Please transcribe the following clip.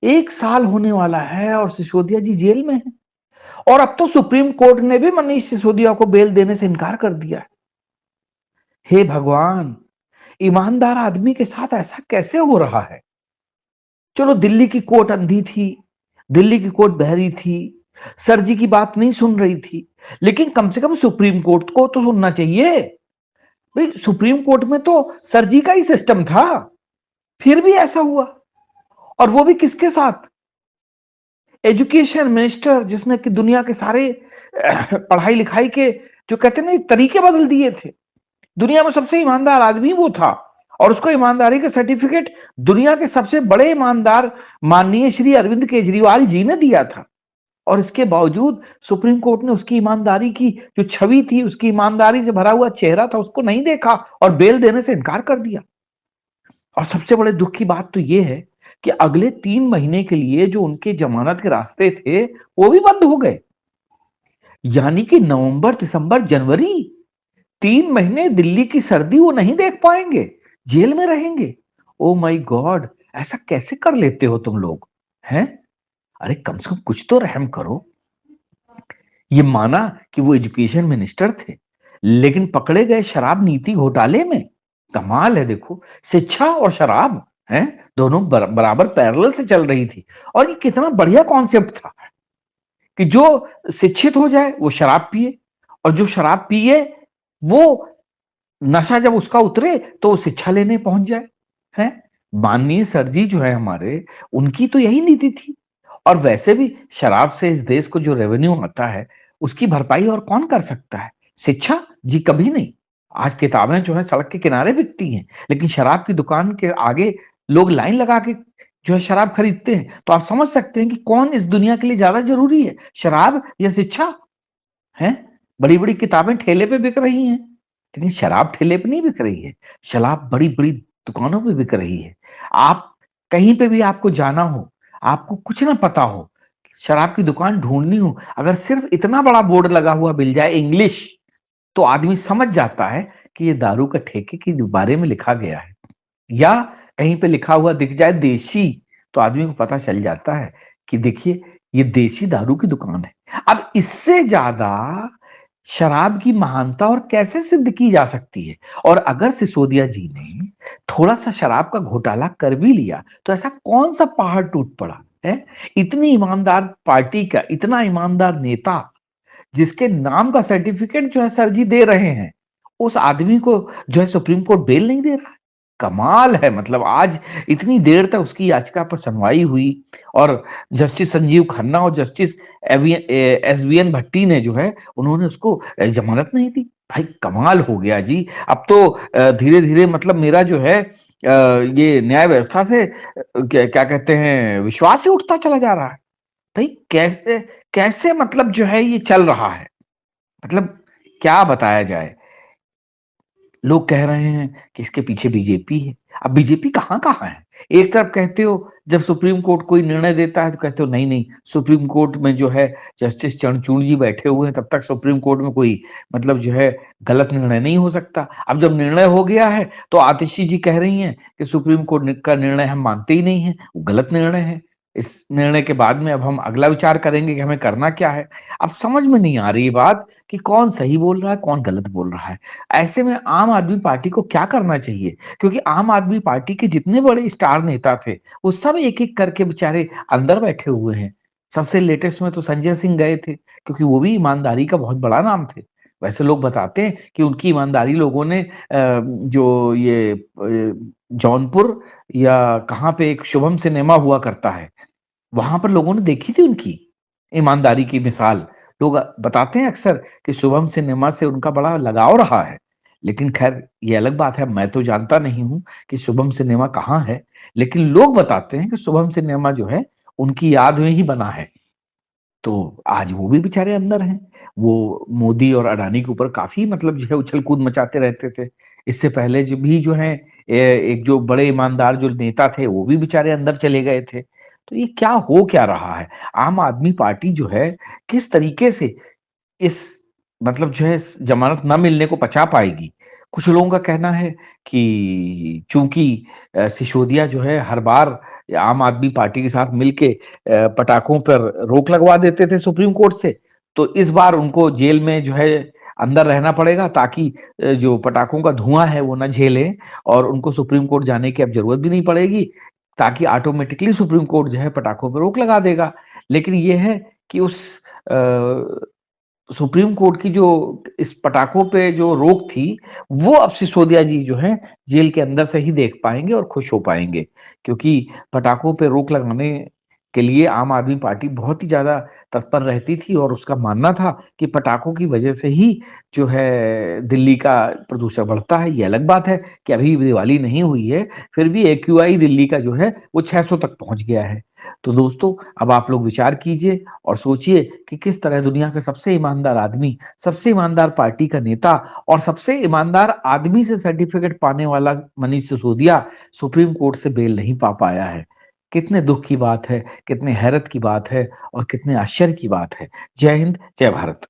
1 साल होने वाला है और सिसोदिया जी जेल में है। और अब तो सुप्रीम कोर्ट ने भी मनीष सिसोदिया को बेल देने से इनकार कर दिया है। हे भगवान, ईमानदार आदमी के साथ ऐसा कैसे हो रहा है? चलो दिल्ली की कोर्ट अंधी थी, दिल्ली की कोर्ट बहरी थी, सर जी की बात नहीं सुन रही थी, लेकिन कम से कम सुप्रीम कोर्ट को तो सुनना चाहिए। भाई सुप्रीम कोर्ट में तो सर जी का ही सिस्टम था, फिर भी ऐसा हुआ। और वो भी किसके साथ? एजुकेशन मिनिस्टर, जिसने कि दुनिया के सारे पढ़ाई लिखाई के जो कहते हैं ना तरीके बदल दिए थे। दुनिया में सबसे ईमानदार आदमी वो था और उसको ईमानदारी का सर्टिफिकेट दुनिया के सबसे बड़े ईमानदार माननीय श्री अरविंद केजरीवाल जी ने दिया था। और इसके बावजूद सुप्रीम कोर्ट ने उसकी ईमानदारी की जो छवि थी, उसकी ईमानदारी से भरा हुआ चेहरा था, उसको नहीं देखा और बेल देने से इनकार कर दिया। और सबसे बड़े दुख की बात तो यह है कि अगले 3 महीने के लिए जो उनके जमानत के रास्ते थे वो भी बंद हो गए। यानी कि नवंबर, दिसंबर, जनवरी 3 महीने दिल्ली की सर्दी वो नहीं देख पाएंगे, जेल में रहेंगे। ओ माय गॉड, ऐसा कैसे कर लेते हो तुम लोग? हैं? अरे कम से कम कुछ तो रहम करो। ये माना कि वो एजुकेशन मिनिस्टर थे, लेकिन पकड़े गए शराब नीति घोटाले में। कमाल है देखो, शिक्षा और शराब हैं दोनों बराबर पैरेलल से चल रही थी। और ये कितना बढ़िया कॉन्सेप्ट था कि जो शिक्षित हो जाए वो शराब पिए, और जो शराब पिए वो नशा जब उसका उतरे तो वो शिक्षा लेने पहुंच जाए। हैं? माननीय सर जी जो है हमारे, उनकी तो यही नीति थी। और वैसे भी शराब से इस देश को जो रेवेन्यू आता है उसकी भरपाई और कौन कर सकता है? शिक्षा जी कभी नहीं। आज किताबें जो है सड़क के किनारे बिकती हैं, लेकिन शराब की दुकान के आगे लोग लाइन लगा के जो है शराब खरीदते हैं। तो आप समझ सकते हैं कि कौन इस दुनिया के लिए ज्यादा जरूरी है, शराब या शिक्षा? है? बड़ी बड़ी किताबें ठेले पे बिक रही हैं, लेकिन शराब ठेले पे नहीं बिक रही है। शराब बड़ी बड़ी दुकानों पे बिक रही है। आप कहीं पे भी आपको जाना हो, आपको कुछ ना पता हो, शराब की दुकान ढूंढनी हो, अगर सिर्फ इतना बड़ा बोर्ड लगा हुआ मिल जाए इंग्लिश, तो आदमी समझ जाता है कि ये दारू का ठेके के बारे में लिखा गया है। या कहीं पे लिखा हुआ दिख जाए देशी, तो आदमी को पता चल जाता है कि देखिए ये देशी दारू की दुकान है। अब इससे ज्यादा शराब की महानता और कैसे सिद्ध की जा सकती है? और अगर सिसोदिया जी ने थोड़ा सा शराब का घोटाला कर भी लिया तो ऐसा कौन सा पहाड़ टूट पड़ा है? इतनी ईमानदार पार्टी का इतना ईमानदार नेता, जिसके नाम का सर्टिफिकेट जो है सर जी दे रहे हैं, उस आदमी को जो है सुप्रीम कोर्ट बेल नहीं दे रहा है। कमाल है। मतलब आज इतनी देर तक उसकी याचिका पर सुनवाई हुई और जस्टिस संजीव खन्ना और जस्टिस एसवीएन भट्टी ने जो है उन्होंने उसको जमानत नहीं दी। भाई कमाल हो गया जी। अब तो धीरे धीरे मतलब मेरा जो है ये न्याय व्यवस्था से क्या कहते हैं विश्वास ही उठता चला जा रहा है। भाई कैसे कैसे मतलब जो है ये चल रहा है, मतलब क्या बताया जाए। लोग कह रहे हैं कि इसके पीछे बीजेपी है। अब बीजेपी कहाँ कहाँ है? एक तरफ कहते हो जब सुप्रीम कोर्ट कोई निर्णय देता है तो कहते हो नहीं नहीं, सुप्रीम कोर्ट में जो है जस्टिस चंद्रचूड़ जी बैठे हुए हैं, तब तक सुप्रीम कोर्ट में कोई मतलब जो है गलत निर्णय नहीं हो सकता। अब जब निर्णय हो गया है तो आतिशी जी कह रही हैं कि सुप्रीम कोर्ट का निर्णय हम मानते ही नहीं है, वो गलत निर्णय है। इस निर्णय के बाद में अब हम अगला विचार करेंगे कि हमें करना क्या है। अब समझ में नहीं आ रही बात कि कौन सही बोल रहा है कौन गलत बोल रहा है। ऐसे में आम आदमी पार्टी को क्या करना चाहिए? क्योंकि आम आदमी पार्टी के जितने बड़े स्टार नेता थे वो सब एक एक करके बेचारे अंदर बैठे हुए हैं। सबसे लेटेस्ट में तो संजय सिंह गए थे, क्योंकि वो भी ईमानदारी का बहुत बड़ा नाम थे। वैसे लोग बताते हैं कि उनकी ईमानदारी लोगों ने जो ये जौनपुर या कहाँ पे एक शुभम सिनेमा हुआ करता है, वहां पर लोगों ने देखी थी उनकी ईमानदारी की मिसाल। लोग बताते हैं अक्सर कि शुभम सिनेमा से उनका बड़ा लगाव रहा है। लेकिन खैर ये अलग बात है, मैं तो जानता नहीं हूं कि शुभम सिनेमा कहाँ है। लेकिन लोग बताते हैं कि शुभम सिनेमा जो है उनकी याद में ही बना है। तो आज वो भी बेचारे अंदर हैं। वो मोदी और अडानी के ऊपर काफी मतलब जो है उछल कूद मचाते रहते थे। इससे पहले जो भी जो है एक जो बड़े ईमानदार जो नेता थे वो भी बेचारे अंदर चले गए थे। तो ये क्या हो क्या रहा है? आम आदमी पार्टी जो है किस तरीके से इस मतलब जो है जमानत न मिलने को पचा पाएगी? कुछ लोगों का कहना है कि चूँकि सिसोदिया जो है हर बार आम आदमी पार्टी के साथ मिलके पटाखों पर रोक लगवा देते थे सुप्रीम कोर्ट से, तो इस बार उनको जेल में जो है अंदर रहना पड़ेगा ताकि जो पटाखों का धुआँ है वो ना झेलें और उनको सुप्रीम कोर्ट जाने की अब ज़रूरत भी नहीं पड़ेगी, ताकि ऑटोमैटिकली सुप्रीम कोर्ट जो है पटाखों पे रोक लगा देगा। लेकिन ये है कि उस अ सुप्रीम कोर्ट की जो इस पटाखों पे जो रोक थी, वो अब सिसोदिया जी जो हैं, जेल के अंदर से ही देख पाएँगे और खुश हो पाएँगे। क्योंकि पटाखों पे रोक लगाने के लिए आम आदमी पार्टी बहुत ही ज़्यादा तत्पर रहती थी और उसका मानना था कि पटाखों की वजह से ही जो है दिल्ली का प्रदूषण बढ़ता है। ये अलग बात है कि अभी दिवाली नहीं हुई है, फिर भी एक्यूआई दिल्ली का जो है वो 600 तक पहुँच गया है। तो दोस्तों, अब आप लोग विचार कीजिए और सोचिए कि किस तरह दुनिया का सबसे ईमानदार आदमी, सबसे ईमानदार पार्टी का नेता और सबसे ईमानदार आदमी से सर्टिफिकेट पाने वाला मनीष सिसोदिया सुप्रीम कोर्ट से बेल नहीं पा पाया है। कितने दुःख की बात है, कितने हैरत की बात है और कितने आश्चर्य की बात है। जय हिंद, जय भारत।